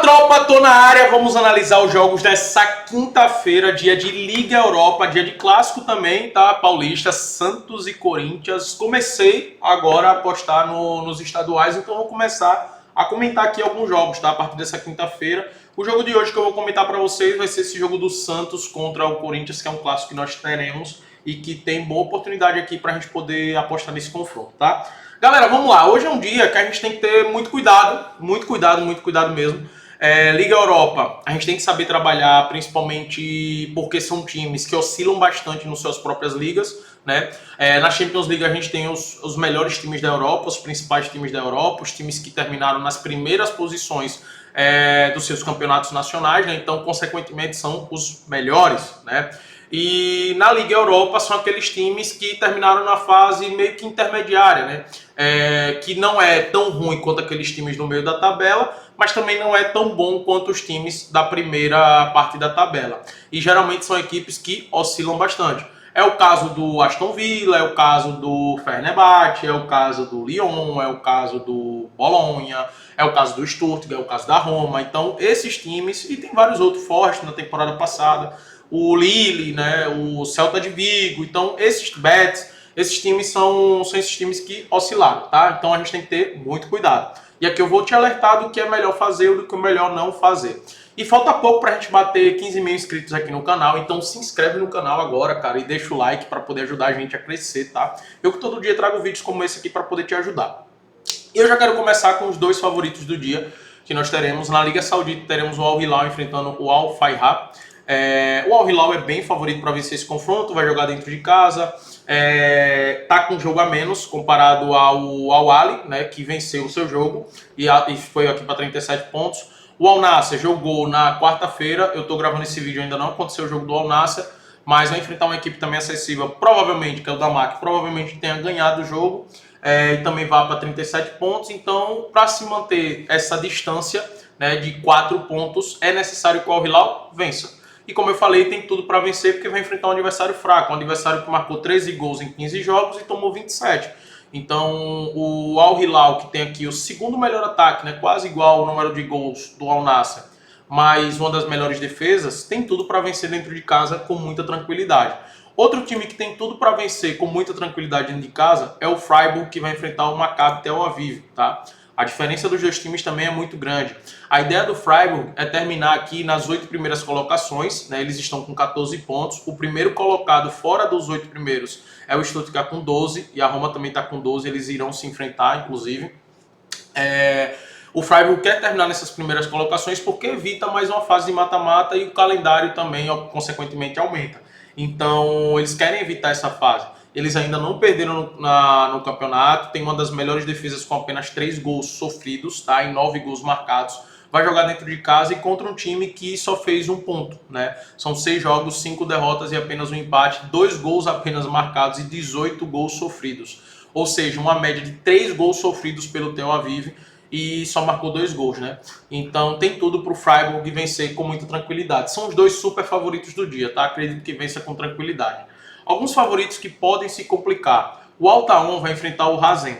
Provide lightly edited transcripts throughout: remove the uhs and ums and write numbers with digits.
Tropa, tô na área, vamos analisar os jogos dessa quinta-feira, dia de Liga Europa, dia de clássico também, tá? Paulista, Santos e Corinthians. Comecei agora a apostar nos estaduais, então vou começar a comentar aqui alguns jogos, tá? A partir dessa quinta-feira. O jogo de hoje que eu vou comentar para vocês vai ser esse jogo do Santos contra o Corinthians, que é um clássico que nós teremos e que tem boa oportunidade aqui pra gente poder apostar nesse confronto, tá? Galera, vamos lá. Hoje é um dia que a gente tem que ter muito cuidado mesmo. Liga Europa, a gente tem que saber trabalhar, principalmente porque são times que oscilam bastante nas suas próprias ligas, né? Na Champions League a gente tem os melhores times da Europa, os principais times da Europa, os times que terminaram nas primeiras posições dos seus campeonatos nacionais, né? Então, consequentemente, são os melhores, né? E na Liga Europa são aqueles times que terminaram na fase meio que intermediária, né? Que não é tão ruim quanto aqueles times no meio da tabela, mas também não é tão bom quanto os times da primeira parte da tabela. E geralmente são equipes que oscilam bastante. É o caso do Aston Villa, é o caso do Fenerbahçe, é o caso do Lyon, é o caso do Bolonha, é o caso do Stuttgart, é o caso da Roma. Então, esses times, e tem vários outros fortes na temporada passada, o Lille, né, o Celta de Vigo. Então, esses times são esses times que oscilaram, tá? Então, a gente tem que ter muito cuidado. E aqui eu vou te alertar do que é melhor fazer e do que é melhor não fazer. E falta pouco pra gente bater 15 mil inscritos aqui no canal, então se inscreve no canal agora, cara, e deixa o like para poder ajudar a gente a crescer, tá? Eu que todo dia trago vídeos como esse aqui para poder te ajudar. E eu já quero começar com os dois favoritos do dia que nós teremos. Na Liga Saudita teremos o Al Hilal enfrentando o Al Fayha. O Al Hilal é bem favorito para vencer esse confronto, vai jogar dentro de casa, tá com um jogo a menos comparado ao Al Ahly, né, que venceu o seu jogo e foi aqui para 37 pontos. O Al Nassr jogou na quarta-feira, eu tô gravando esse vídeo, ainda não aconteceu o jogo do Al Nassr, mas vai enfrentar uma equipe também acessível, provavelmente, que é o Damak, provavelmente tenha ganhado o jogo e também vá para 37 pontos. Então, para se manter essa distância, né, de 4 pontos, é necessário que o Al Hilal vença. E como eu falei, tem tudo para vencer porque vai enfrentar um adversário fraco, um adversário que marcou 13 gols em 15 jogos e tomou 27. Então, o Al Hilal, que tem aqui o segundo melhor ataque, né, quase igual ao número de gols do Al Nassr, mas uma das melhores defesas, tem tudo para vencer dentro de casa com muita tranquilidade. Outro time que tem tudo para vencer com muita tranquilidade dentro de casa é o Freiburg, que vai enfrentar o Maccabi Tel Aviv, tá? A diferença dos dois times também é muito grande. A ideia do Freiburg é terminar aqui nas 8 primeiras colocações, né? Eles estão com 14 pontos. O primeiro colocado fora dos 8 primeiros é o Stuttgart com 12 e a Roma também está com 12. Eles irão se enfrentar, inclusive. O Freiburg quer terminar nessas primeiras colocações porque evita mais uma fase de mata-mata e o calendário também, consequentemente, aumenta. Então, eles querem evitar essa fase. Eles ainda não perderam no campeonato, tem uma das melhores defesas com apenas 3 gols sofridos, tá? E 9 gols marcados. Vai jogar dentro de casa e contra um time que só fez 1 ponto, né? São 6 jogos, 5 derrotas e apenas um empate, 2 gols apenas marcados e 18 gols sofridos. Ou seja, uma média de 3 gols sofridos pelo Tel Aviv e só marcou 2 gols, né? Então tem tudo para o Freiburg vencer com muita tranquilidade. São os dois super favoritos do dia, tá? Acredito que vença com tranquilidade. Alguns favoritos que podem se complicar. O Al Taon vai enfrentar o Rasen.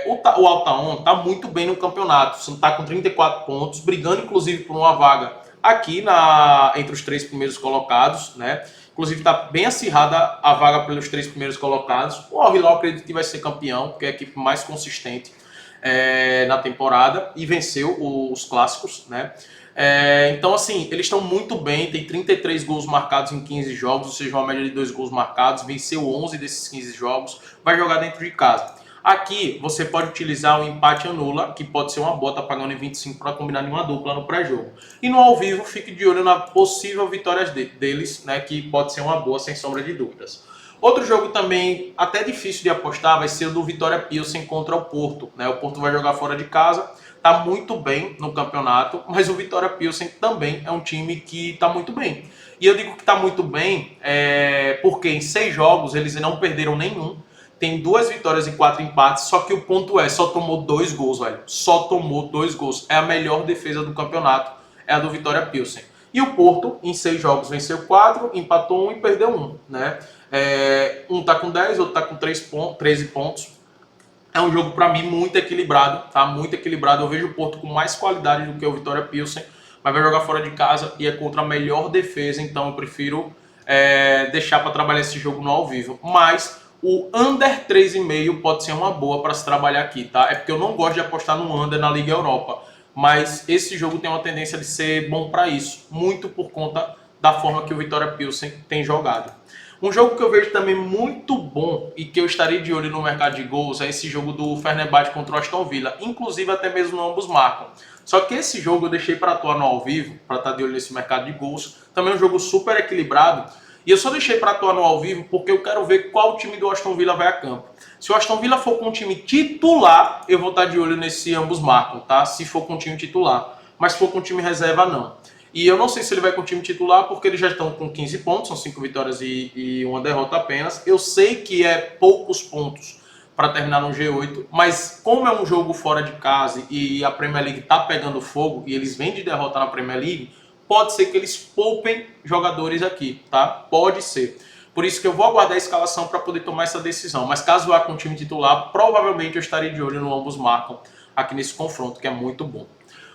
O Al Taon está muito bem no campeonato, está com 34 pontos, brigando inclusive por uma vaga aqui entre os 3 primeiros colocados, né? Inclusive está bem acirrada a vaga pelos 3 primeiros colocados. O Al Hilal acredito que vai ser campeão, porque é a equipe mais consistente na temporada e venceu os clássicos, né? Então, assim, eles estão muito bem, tem 33 gols marcados em 15 jogos, ou seja, uma média de 2 gols marcados, venceu 11 desses 15 jogos, vai jogar dentro de casa. Aqui, você pode utilizar o empate anula, que pode ser uma boa, tá pagando em 25 para combinar em uma dupla no pré-jogo. E no ao vivo, fique de olho na possível vitória deles, né, que pode ser uma boa, sem sombra de dúvidas. Outro jogo também até difícil de apostar vai ser o do Vitória Pilsen contra o Porto, né? O Porto vai jogar fora de casa, tá muito bem no campeonato, mas o Vitória Pilsen também é um time que tá muito bem. E eu digo que tá muito bem porque em 6 jogos eles não perderam nenhum, tem 2 vitórias e 4 empates, só que o ponto só tomou 2 gols, velho. Só tomou 2 gols. É a melhor defesa do campeonato, é a do Vitória Pilsen. E o Porto, em 6 jogos, venceu 4, empatou 1 e perdeu 1, né? Um tá com 10, outro tá com 13 pontos. É um jogo, para mim, muito equilibrado, tá? Muito equilibrado. Eu vejo o Porto com mais qualidade do que o Vitória Pilsen, mas vai jogar fora de casa e é contra a melhor defesa, então eu prefiro deixar para trabalhar esse jogo no ao vivo. Mas o under 3,5 pode ser uma boa para se trabalhar aqui, tá? É porque eu não gosto de apostar no under na Liga Europa, mas esse jogo tem uma tendência de ser bom para isso, muito por conta da forma que o Vitória Pilsen tem jogado. Um jogo que eu vejo também muito bom e que eu estaria de olho no mercado de gols é esse jogo do Fenerbahçe contra o Aston Villa. Inclusive, até mesmo ambos marcam. Só que esse jogo eu deixei para atuar no ao vivo, para estar de olho nesse mercado de gols. Também é um jogo super equilibrado. E eu só deixei para atuar no ao vivo porque eu quero ver qual time do Aston Villa vai a campo. Se o Aston Villa for com um time titular, eu vou estar de olho nesse ambos marcam, tá? Se for com um time titular. Mas se for com um time reserva, não. E eu não sei se ele vai com o time titular, porque eles já estão com 15 pontos, são 5 vitórias e uma derrota apenas. Eu sei que é poucos pontos para terminar no G8, mas como é um jogo fora de casa e a Premier League está pegando fogo e eles vêm de derrota na Premier League, pode ser que eles poupem jogadores aqui, tá? Pode ser. Por isso que eu vou aguardar a escalação para poder tomar essa decisão. Mas caso vá com o time titular, provavelmente eu estarei de olho no ambos marcam aqui nesse confronto, que é muito bom.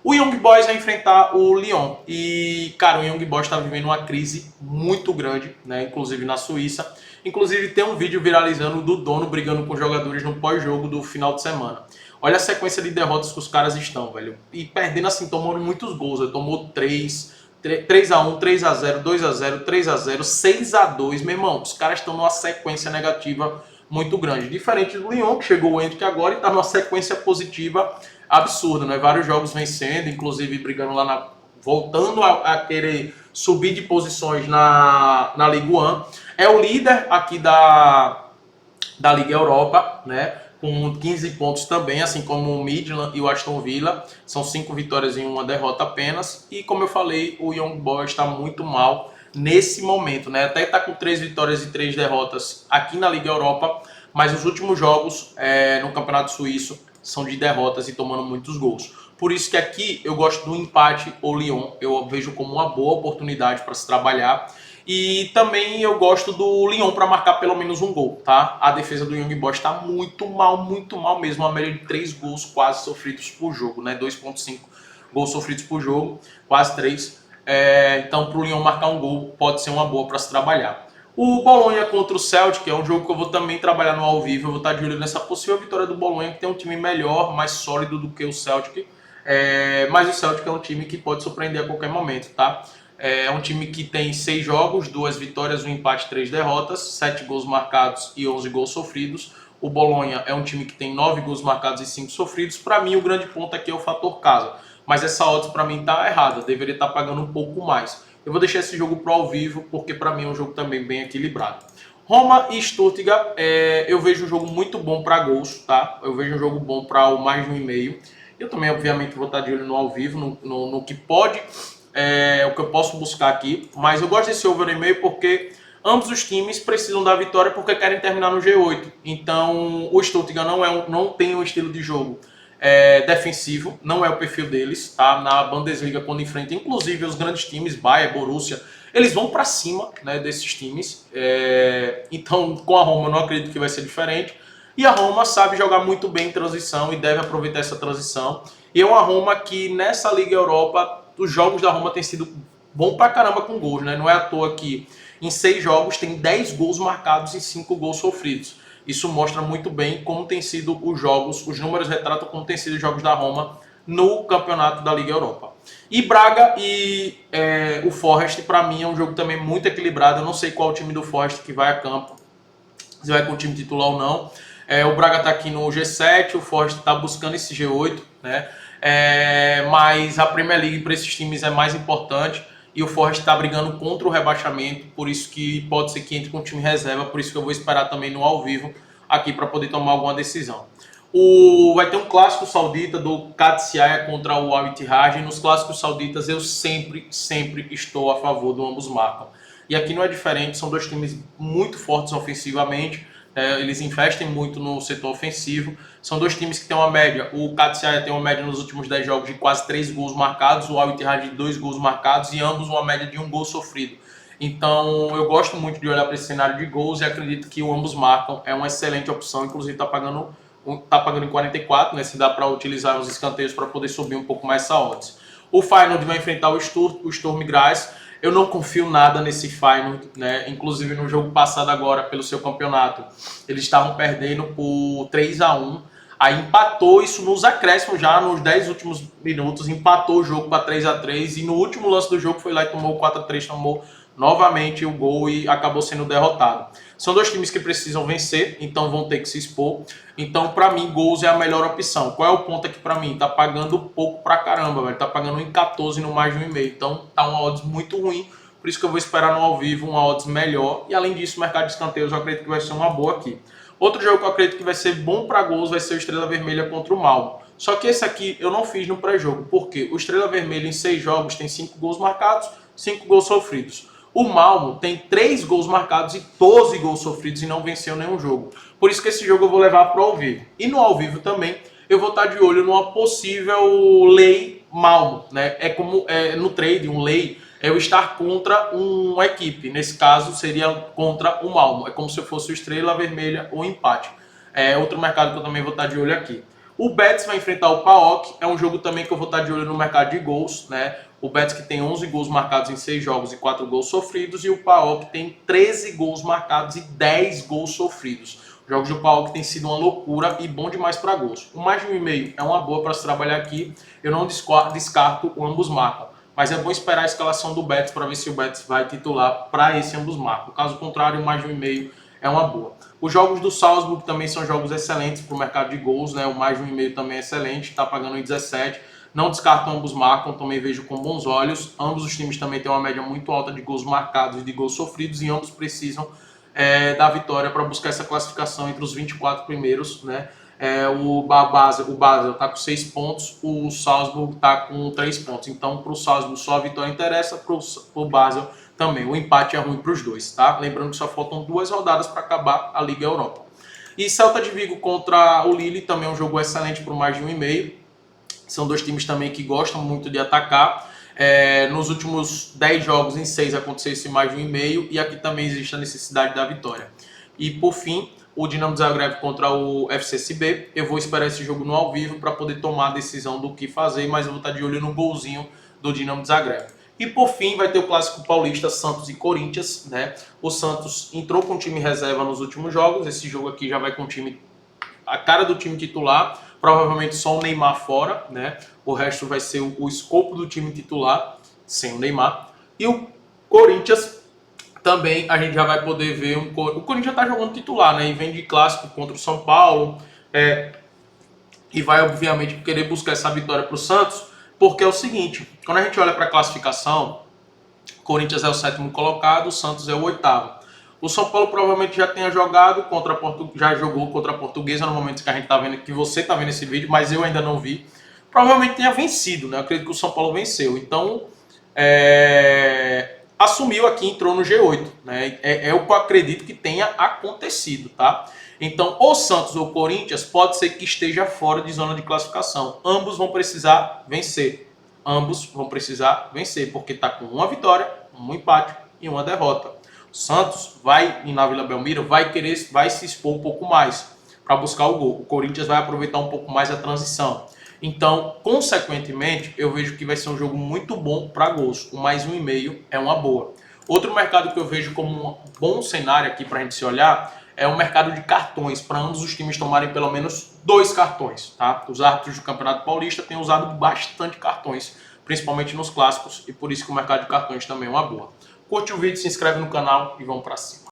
O Young Boys vai enfrentar o Lyon. E, cara, o Young Boys está vivendo uma crise muito grande, né? Inclusive na Suíça. Inclusive tem um vídeo viralizando do dono brigando com os jogadores no pós-jogo do final de semana. Olha a sequência de derrotas que os caras estão, velho. E perdendo assim, tomando muitos gols. Ele tomou 3x1, 3x0, 2x0, 3x0, 6x2. Meu irmão, os caras estão numa sequência negativa muito grande. Diferente do Lyon, que chegou o Hendrick agora e está numa sequência positiva absurda, né? Vários jogos vencendo, inclusive brigando lá voltando a querer subir de posições na Ligue 1. É o líder aqui da Liga Europa, né? Com 15 pontos também, assim como o Midland e o Aston Villa. São 5 vitórias e uma derrota apenas. E como eu falei, o Young Boys está muito mal nesse momento, né? Até está com 3 vitórias e 3 derrotas aqui na Liga Europa, mas os últimos jogos no Campeonato Suíço são de derrotas e tomando muitos gols. Por isso que aqui eu gosto do empate ou Lyon, eu vejo como uma boa oportunidade para se trabalhar. E também eu gosto do Lyon para marcar pelo menos um gol, tá? A defesa do Young Boys está muito mal mesmo. Uma média de 3 gols quase sofridos por jogo, né? 2,5 gols sofridos por jogo, quase 3. Então, para o Lyon marcar um gol, pode ser uma boa para se trabalhar. O Bolonha contra o Celtic é um jogo que eu vou também trabalhar no ao vivo. Eu vou estar de olho nessa possível vitória do Bolonha, que tem um time melhor, mais sólido do que o Celtic. Mas o Celtic é um time que pode surpreender a qualquer momento, tá? É um time que tem 6 jogos, 2 vitórias, 1 empate, 3 derrotas, 7 gols marcados e 11 gols sofridos. O Bolonha é um time que tem 9 gols marcados e 5 sofridos. Para mim, o grande ponto aqui é o fator casa. Mas essa odds para mim tá errada, deveria estar pagando um pouco mais. Eu vou deixar esse jogo pro ao vivo, porque para mim é um jogo também bem equilibrado. Roma e Stuttgart, eu vejo um jogo muito bom para gols, tá? Eu vejo um jogo bom para o mais de 1,5. Eu também, obviamente, vou estar de olho no ao vivo, no que pode, o que eu posso buscar aqui. Mas eu gosto desse over 1,5 porque ambos os times precisam da vitória porque querem terminar no G8. Então, o Stuttgart não tem um estilo de jogo defensivo, não é o perfil deles, tá? Na Bundesliga, quando enfrenta, inclusive, os grandes times, Bayern, Borussia, eles vão para cima, né, desses times. Então, com a Roma, eu não acredito que vai ser diferente. E a Roma sabe jogar muito bem em transição e deve aproveitar essa transição. E é uma Roma que, nessa Liga Europa, os jogos da Roma têm sido bom pra caramba com gols, né? Não é à toa que em 6 jogos tem 10 gols marcados e 5 gols sofridos. Isso mostra muito bem como tem sido os jogos, os números retratam como tem sido os jogos da Roma no campeonato da Liga Europa. E Braga e o Forest, para mim, é um jogo também muito equilibrado. Eu não sei qual o time do Forest que vai a campo, se vai com o time titular ou não. O Braga está aqui no G7, o Forest está buscando esse G8, né? Mas a Premier League para esses times é mais importante. E o Forest está brigando contra o rebaixamento, por isso que pode ser que entre com o time reserva, por isso que eu vou esperar também no ao vivo aqui para poder tomar alguma decisão. Vai ter um clássico saudita do Qadsiaya contra o Al Ittihad, e nos clássicos sauditas eu sempre estou a favor do ambos marcam. E aqui não é diferente, são dois times muito fortes ofensivamente, eles investem muito no setor ofensivo. São dois times que têm uma média. O Qadsiaya tem uma média nos últimos 10 jogos de quase 3 gols marcados, o Al Ittihad de 2 gols marcados e ambos uma média de 1 gol sofrido. Então eu gosto muito de olhar para esse cenário de gols e acredito que o ambos marcam é uma excelente opção, inclusive está pagando tá pagando em 44, né? Se dá para utilizar os escanteios para poder subir um pouco mais essa odds. O Feyenoord vai enfrentar o Sturm Graz. Eu não confio nada nesse Feyenoord, né? Inclusive no jogo passado agora pelo seu campeonato, eles estavam perdendo por 3-1. Aí empatou isso nos acréscimos já, nos 10 últimos minutos, empatou o jogo para 3-3 e no último lance do jogo foi lá e tomou 4-3, tomou novamente o gol e acabou sendo derrotado. São dois times que precisam vencer, então vão ter que se expor. Então, para mim, gols é a melhor opção. Qual é o ponto aqui para mim? Tá pagando pouco pra caramba, velho. Tá pagando em 14 no mais de 1,5. Então, tá uma odds muito ruim. Por isso que eu vou esperar no ao vivo uma odds melhor. E além disso, o mercado de escanteios eu acredito que vai ser uma boa aqui. Outro jogo que eu acredito que vai ser bom para gols vai ser o Estrela Vermelha contra o Malmo. Só que esse aqui eu não fiz no pré-jogo. Por quê? O Estrela Vermelha em 6 jogos tem 5 gols marcados, 5 gols sofridos. O Malmo tem 3 gols marcados e 12 gols sofridos e não venceu nenhum jogo. Por isso que esse jogo eu vou levar para o ao vivo. E no ao vivo também eu vou estar de olho numa possível lei Malmo, né? É como no trade, um lei é o estar contra uma equipe. Nesse caso seria contra o Malmo. É como se fosse o Estrela Vermelha ou empate. É outro mercado que eu também vou estar de olho aqui. O Betis vai enfrentar o PAOK, é um jogo também que eu vou estar de olho no mercado de gols, né? O Betis que tem 11 gols marcados em 6 jogos e 4 gols sofridos, e o PAOK tem 13 gols marcados e 10 gols sofridos. Os jogos do PAOK têm sido uma loucura e bom demais para gols. O mais de 1,5 é uma boa para se trabalhar aqui, eu não descarto o ambos marcam. Mas é bom esperar a escalação do Betis para ver se o Betis vai titular para esse ambos marcam. Caso contrário, mais de 1,5 é uma boa. Os jogos do Salzburg também são jogos excelentes para o mercado de gols, né? O mais de 1,5 também é excelente, está pagando em 17. Não descarto ambos marcam, também vejo com bons olhos. Ambos os times também têm uma média muito alta de gols marcados e de gols sofridos e ambos precisam da vitória para buscar essa classificação entre os 24 primeiros, né? O Basel está com 6 pontos, o Salzburg está com 3 pontos. Então, para o Salzburg só a vitória interessa, para o Basel também. O empate é ruim para os dois, tá? Lembrando que só faltam 2 rodadas para acabar a Liga Europa. E Celta de Vigo contra o Lille também é um jogo excelente por mais de 1,5. São dois times também que gostam muito de atacar. Nos últimos 10 jogos, em 6 aconteceu esse mais de 1,5 e aqui também existe a necessidade da vitória. E por fim, o Dinamo Zagreb contra o FCSB. Eu vou esperar esse jogo no ao vivo para poder tomar a decisão do que fazer, mas eu vou estar de olho no golzinho do Dinamo Zagreb. E por fim vai ter o clássico paulista Santos e Corinthians, né? O Santos entrou com o time reserva nos últimos jogos, esse jogo aqui já vai com o time, a cara do time titular, provavelmente só o Neymar fora, né? O resto vai ser o escopo do time titular, sem o Neymar. E o Corinthians também a gente já vai poder ver o Corinthians já está jogando titular, né? E vem de clássico contra o São Paulo, e vai obviamente querer buscar essa vitória para o Santos. Porque é o seguinte, quando a gente olha para a classificação, o Corinthians é o 7º colocado, o Santos é o 8º. O São Paulo provavelmente já tenha jogado já jogou contra a Portuguesa no momento que a gente tá vendo, que você está vendo esse vídeo, mas eu ainda não vi. Provavelmente tenha vencido, né? Eu acredito que o São Paulo venceu. Então, assumiu aqui, entrou no G8, né? É o que eu acredito que tenha acontecido, tá? Então, ou Santos ou Corinthians pode ser que esteja fora de zona de classificação. Ambos vão precisar vencer. Ambos vão precisar vencer, porque está com uma vitória, um empate e uma derrota. O Santos vai, na Vila Belmiro, vai se expor um pouco mais para buscar o gol. O Corinthians vai aproveitar um pouco mais a transição. Então, consequentemente, eu vejo que vai ser um jogo muito bom para gols. O mais 1,5 é uma boa. Outro mercado que eu vejo como um bom cenário aqui para a gente se olhar é o mercado de cartões, para ambos os times tomarem pelo menos 2 cartões. Tá? Os árbitros do Campeonato Paulista têm usado bastante cartões, principalmente nos clássicos, e por isso que o mercado de cartões também é uma boa. Curte o vídeo, se inscreve no canal e vamos para cima.